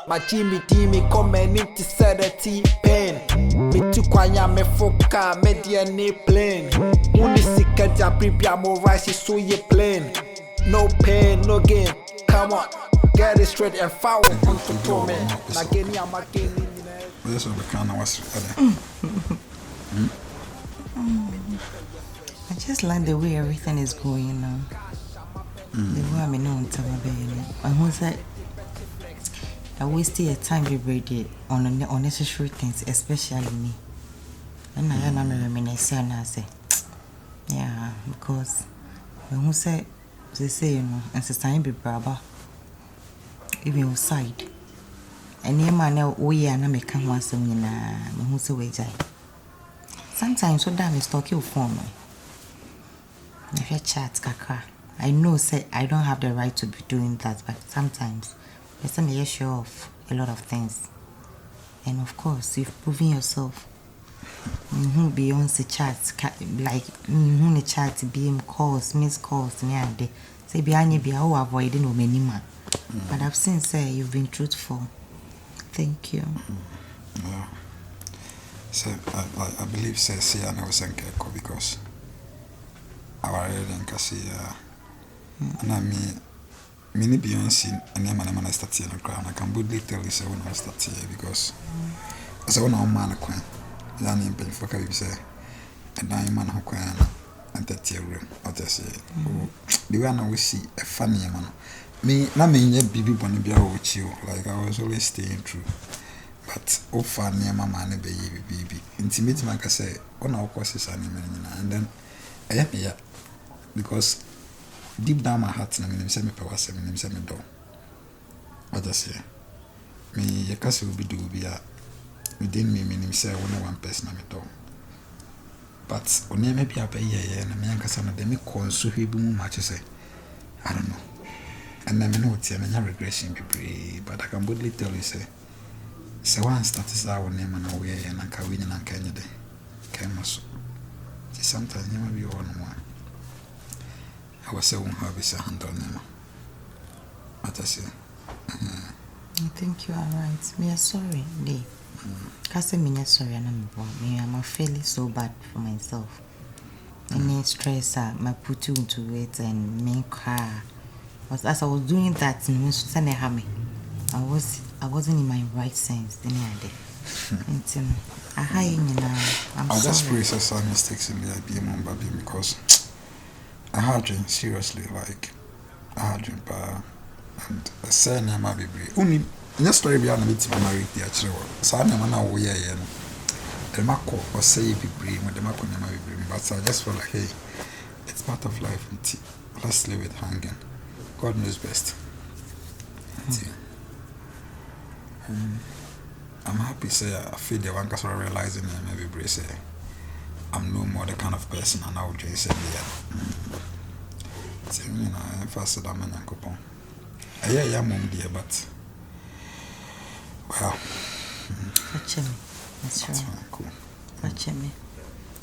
My Jimmy come and into Saturday pain. Me to kwanya me foka media ne plane. Unisika ja prepare more rice so ye plane. No pain, no gain. Come on, get it straight and foul to me. Again, I'm again. This will be kind of what's I just like the way everything is going now. The way I'm known to my baby. I was like, I wasted a time to read on unnecessary things, especially me. And I don't reminisce and I say, yeah, because when who say they say, you know, and society be brava, even outside. And your man, we are not making one so in who say we die. Sometimes so damn is talking for me. If you chat, kaka, I know say I don't have the right to be doing that, but sometimes person may show off a lot of things. And of course, you've proven yourself. Beyond the chat, like the chat, BM calls, missed calls, me and they say behind you be how avoiding or many man. But I've seen say you've been truthful. Thank you. Yeah. So I believe say I never sent Keko because our and Cassia and I mean many Beyonce and then when I start here I can boldly tell you when I start here because as I want to man a queen, then in pen for Kabi say and I man who can and that year or say the one we see a funny man. Me, not me yet be bonny be with you, like I was always staying true. But oh funny mama and baby. Intimate like I say, on our courses and then I am here because deep down my heart na me say me power say me say me do. What I say? Me your case will be do be a within me say only one person me do. But only maybe a pay and me anka say na dem me konso hwe bi mu match say. I don't know. And I know it's a regression, but I can boldly tell you, say one status our name and away and I can win and can you day. Sometimes you may be on one. I was saying, have a handle name. What I say, I think you are right. Me are sorry, Lee. Cause me sorry, and I'm feeling so bad for myself. Any stress, I put you into it and me cry. But as I was doing that, I wasn't in my right sense. I'll just pray for some mistakes in the IBM baby because I had drink seriously, like I had drink and I said near my baby. Only in the story behind me to marry the actual so I never know where I am. The Marco or say be with the Marco never be but I just felt like hey, it's part of life and let's leave it hanging. God knows best. I'm happy say I feel the one person realizing that maybe brace I'm no more the kind of person and I would just say you know I first that man and coupon. Yeah, mom dear, but well watch me. That's right. Cool. Watch me.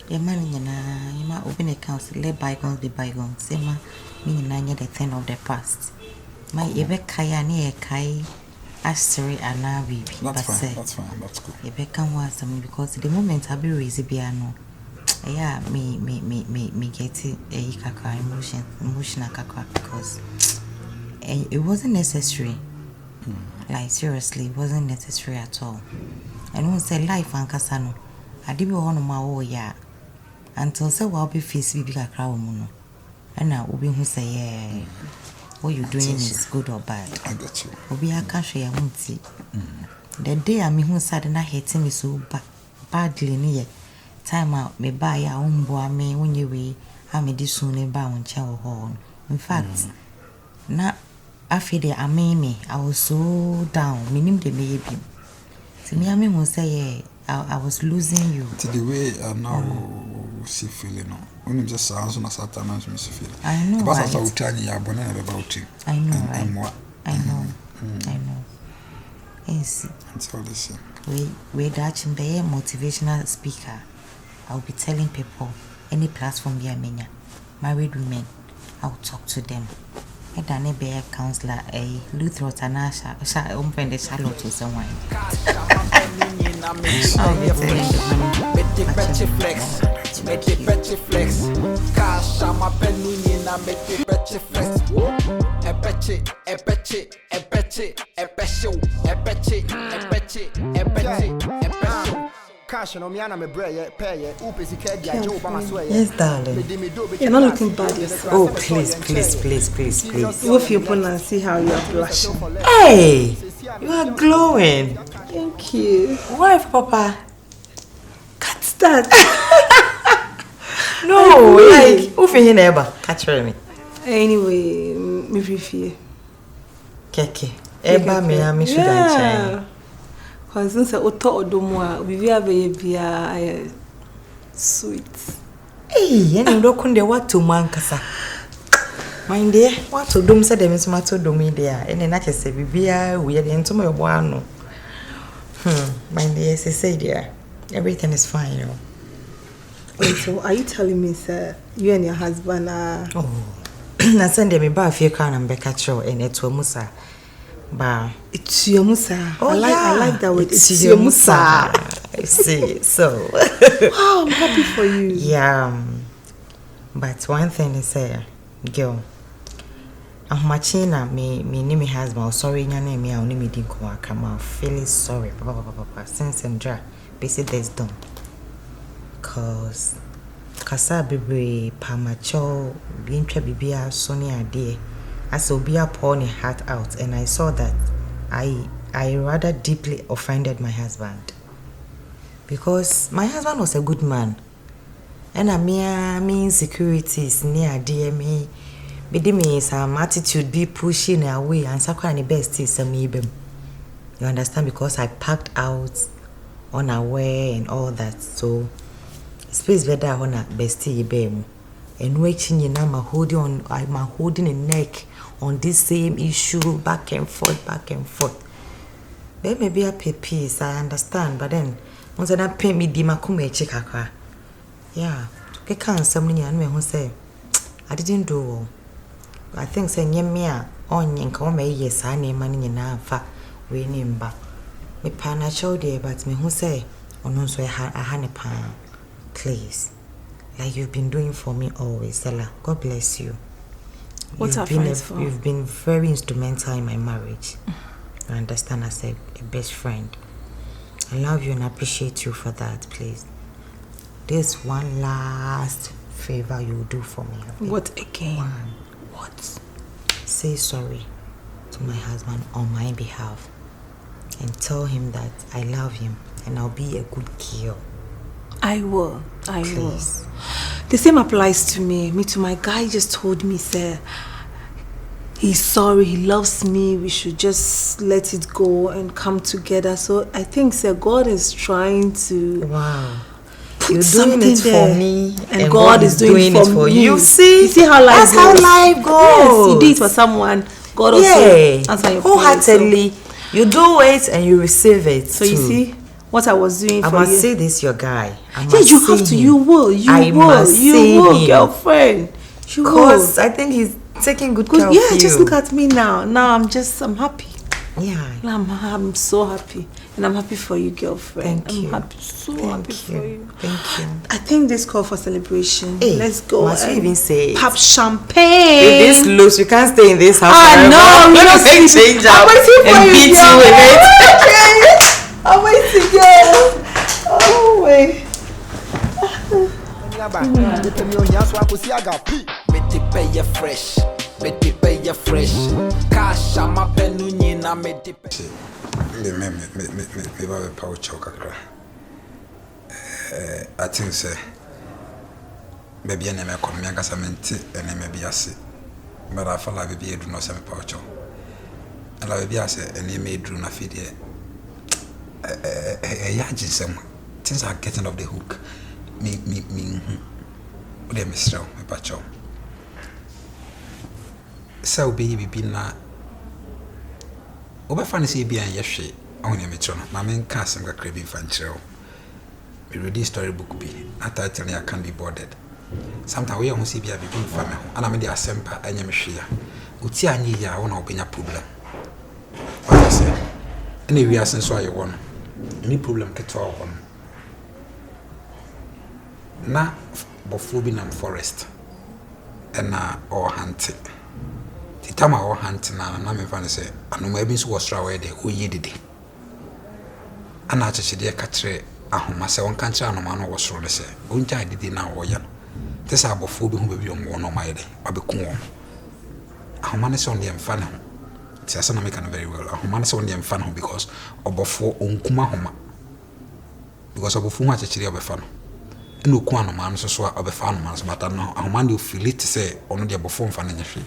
Your money you might open accounts, let bygones be bygones. Say ma meaning the thing of the past. My ebe kaya ni kai asiri anabi. That's fine, that's cool. Ebe can was something because the moment I be raised piano. Yeah, me get it kakra emotional kakra because it wasn't necessary. Like seriously, it wasn't necessary at all. And when say life and kasano, I did be on my yeah. Until say well be face be kakra woman. And now Obi who say yeah, what you doing is good or bad. I got you. Obi I can't share won't see. The day I mean who suddenly hating me so badly near time out me buy your own boy me when you way I made this soon bound chow horn. In fact, not after the me I was so down, meaning the baby. To me, I mean, was say I was losing you. To the way I now see feeling, when you just sounds on a certain amount of feel. I know. But I was telling you about you. I know. And what? I know. I know. Yes. That's all the same. We Dutch and be a motivational speaker. I'll be telling people any platform be a married women. I'll talk to them. I done be a counselor, a Luther or Tanasha, open the Charlotte to someone. Cash, I'm a penny in a betty flex. A betchy, a betchy, a betchy, a betchy, a betchy, a betchy, a betchy, a betchy. Cash on Miana, my bread, pay it, Upis, Joe, Bamasway. Yes, darling. You're not looking bad yourself. Oh, please. You off your phone and see how you are blushing. Hey, you are glowing. Thank you. Why, Papa? Cut that. No, like, who for you never catch me? Anyway, me prefer. Keke. Eba me ami should I change? Cause since I auto odomwa, we have a sweet. Hey, and you don't what to mankasa. Mind dear, what to dum said them is matter domi there, and then I just say, Bibia, we are into my one. Mind dear, say dear, everything is fine, you know. Wait, so are you telling me, sir, you and your husband are... Oh, I send them a bar if you can and back at you and it's your musa. Ba. It's your musa. Oh, I like that word. It's your musa. I see, so. Wow, I'm happy for you. Yeah. But one thing is, girl, I'm watching me name my husband. Sorry, your name, I only didn't come out. Feeling sorry, papa. Since and dra, basically that's done. Cause kasa bebre pamacho bintra bibia sonia dear as obia pour her heart out, and I saw that I rather deeply offended my husband, because my husband was a good man, and I mean insecurities near dear me some attitude be pushing away and sakwa ni best is some you understand, because I packed out unaware and all that, so space better on a bestie bem and waiting you know I'm holding a neck on this same issue back and forth. There may be a pay piece, I understand, but then once I pay me di makume chikaka. Yeah, I can't somebody and me who say I didn't do. I think say nyemia on yanka me yes I name money na fa we name ba. Me pana show there, but me who say on so I had a pan. Please, like you've been doing for me always, Stella. God bless you. What's our friends for? You've been very instrumental in my marriage. I understand as a best friend. I love you and appreciate you for that, please. This one last favor you will do for me. What again? What? Say sorry to my husband on my behalf and tell him that I love him and I'll be a good girl. I will. Please. The same applies to me. Me too. My guy just told me, sir, he's sorry, he loves me, we should just let it go and come together. So I think, sir, God is trying to you're doing it for me, and God is doing it for you. You see how life goes. That's how life goes. Yes, you did it for someone. God also answer your wholeheartedly. So you do it and you receive it. So you see what I was doing for you. I must say this, your guy. Yeah, you have to. You will. You will, girlfriend. You will. Because I think he's taking good care of you. Yeah, just look at me now. Now I'm happy. Yeah. I'm so happy. And I'm happy for you, girlfriend. Thank you. I'm happy, happy for you. Thank you. I think this call for celebration. Hey, let's go. Must we even say pop champagne. With this looks, you can't stay in this house forever. No, we don't change up and beat you with it. I'm waiting, girl. Oh, wait. Cash, I'm a penny, na me dip. Me ba power kakra. I think say maybe I never come me agasamenti and maybe ase. But I feel like baby do not say power chow. And I baby ase and me do na feed here. Yajin some things are getting off the hook. Me what they miss me pacho. So baby na Oba fancy be an yeshe on your metron. My main cast and craving fan trail. We read this storybook be. At I tell you I can't be bothered. Sometimes we almost see be a big family. And I'm in the assembly and you share. uti anyi ya wona obenya problem. What I say? Any we are since why you want. Any problem keto on. Na bofo bi na forest. Na or hunting. The time I hunting na me fan say anoma bi so was try we dey oyi dede. Ana acheche dey ka kire ahoma se won kan kire anoma no wo soro de se onja dede na wo ya no. Tesa abofo bi hu ba bi on no ma yede abeku won. Ahoma ne se on dey mfa ne ho. Ti asa na make an very well. Ahoma ne se on dey mfa ne ho because obofo onkuma ahoma. Because obofo hu achechire obefa no. No ku anoma no so obefa anoma so bata no ahoma dey feel it say ono dey abofo mfa ne nyehwe.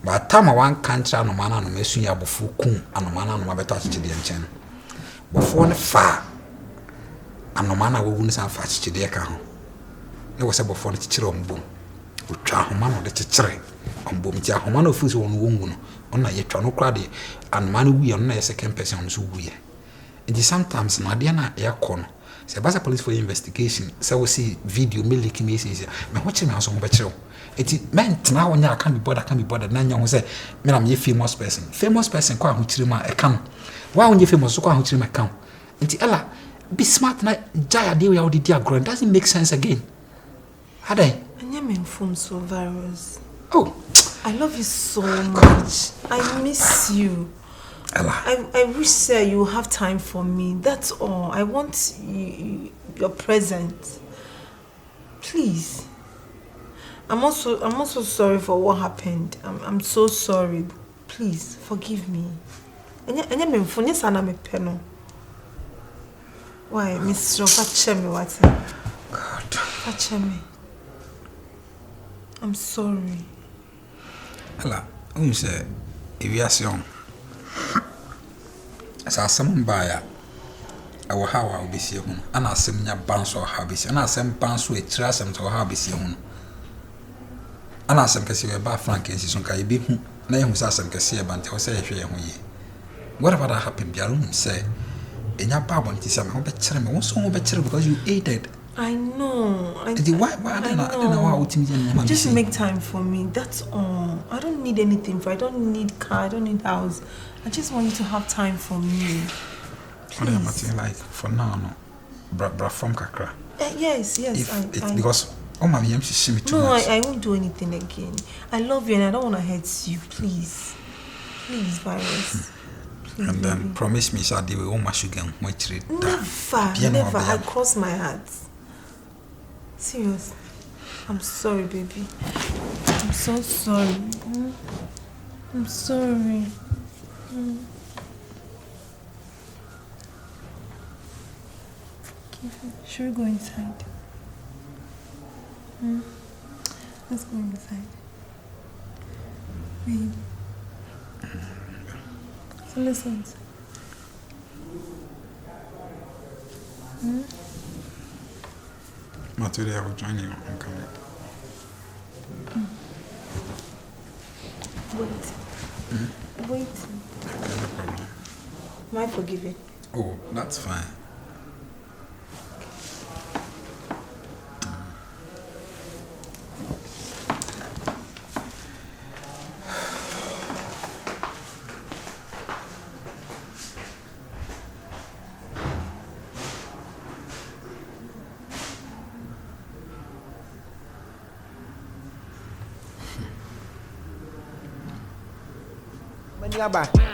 But time I want country anoma na anoma esu ya abofo ku anoma na anoma beto achechire de nchen. Bofo ne fa anoma na wogu ne san fa achechire ka ho. Ne wo se bofo ne chichire ombom. Otwa ahoma no de chichire ombom ti ahoma no fu so won wongu no ona ye twa no kra de anoma no wu na ye second person on so wu ye. And sometimes na de na ye kono se basa police for investigation se we see video me leak me say me ho che me aso mo be kire. Eti ment na wonya can be bothered na nya ho say me na me famous person kwa ho kire ma e kan wa wonya famous kwa ho kire ma kan enti ela be smart na jaya de we how did agro doesn't make sense again hadai anya me inform so virus. Oh, I love you so much. I miss you. Ella. I wish, sir, you have time for me. That's all. I want your presence. Please. I'm also sorry for what happened. I'm so sorry. Please forgive me. Anya me phone yes ana me peno. Why, Miss Fachemi what? God. Fachemi. I'm sorry. Ella, you say aviation. As a some buyer, I will have our busy home, and I send ya bounce or habits, and I send bounce with trust and to habits home. And I send Cassia by Frank and Sison Kaibi, name was as some Cassia Bant or say, whatever that happened, Bialum say, in your pardon, it is some better, also better because you aided. I know. Why I don't know how to just make time for me. That's all. I don't need anything. I don't need car. I don't need house. I just want you to have time for me. Please. Like for now, no. Bra from Kakra. Yes. Because my mom she see me too much. No, I won't do anything again. I love you and I don't want to hurt you. Please, virus. Please, and then baby. Promise me, so they will all my sugar and my treat. Never. I cross my heart. Serious. I'm sorry, baby. I'm so sorry. I'm sorry. Should we go inside? Let's go inside. Babe. So listen. Today I will join you. I'm coming. Wait. No problem. Am I forgiven? Oh, that's fine.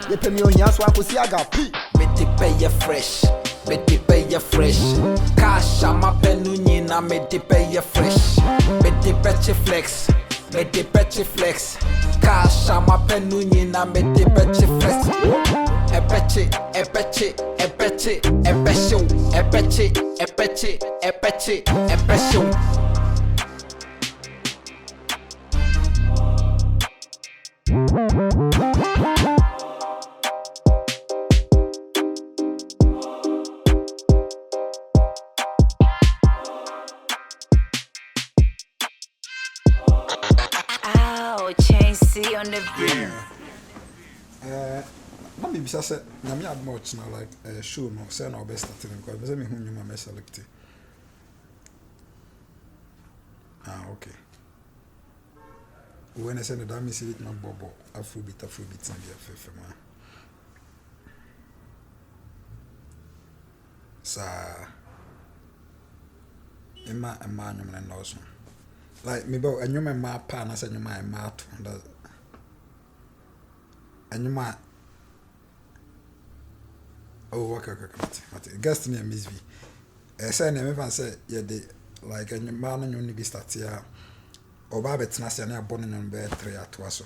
You pay me on your swap, see I got pee. Make the pay you fresh. Cash, I'm a penuni, na make the pay you fresh. Make the petty flex. Cash, I'm a penuni, na make the petty flex. A petty. On the beat. Let me say, I'm not much now, like a show, no, say no best starting because I'm whom you may select. Okay. when I send that, I see it my bubble. Afrobeat, and the FFM. Sa Emma and man, and also like me, but and you my pan, I said you my mat, and you might. Oh, okay. Guest near Miss V. I said, never say, yeah, they like a man and you be start here. Or Babbitt's Nasa and born in bed 3 at Wasso.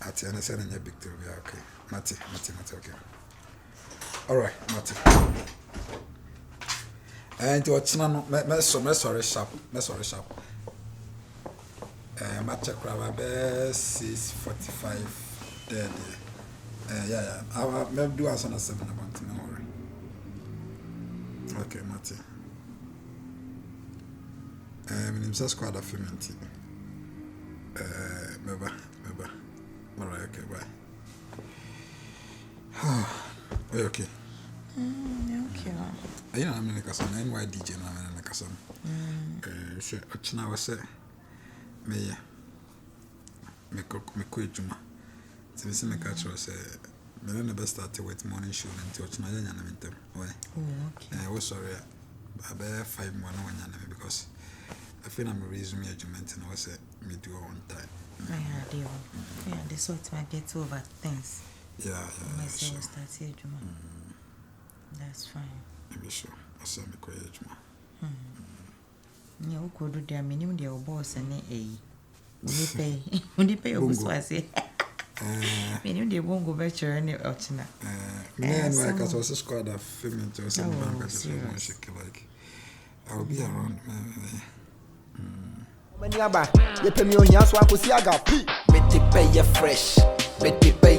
At the end, a big to be okay. Matty, okay. All right, Matty. And what's not sorry sharp. Matcha crab, 6:45 dead. Yeah. I'll do us on a 7 about no worry. Okay, Matty. I'm just squad of fermenting. Bye. Alright, okay, bye. Okay. Okay. You know, I'm in a castle, NY DJ, I'm in a castle. Now I say, me quit Juma. So, this is my catcher. Say, me never started with morning show until tonight. And I'm in them. Okay. I was sorry. I bear 5 more because I feel I'm resuming judgment and I say me do on time. Yeah, the sort I get over things. Yeah. Myself start here, Juma. That's fine. Maybe sure. I say me quite Juma. Yeah, who could do their minimum their boss and Only pay was I mean, they won't go better any option. Man, like I was a squad of ferment or some bankers like I'll be around. Many about you pay me on your swap, I got me. Make it pay fresh. Make it pay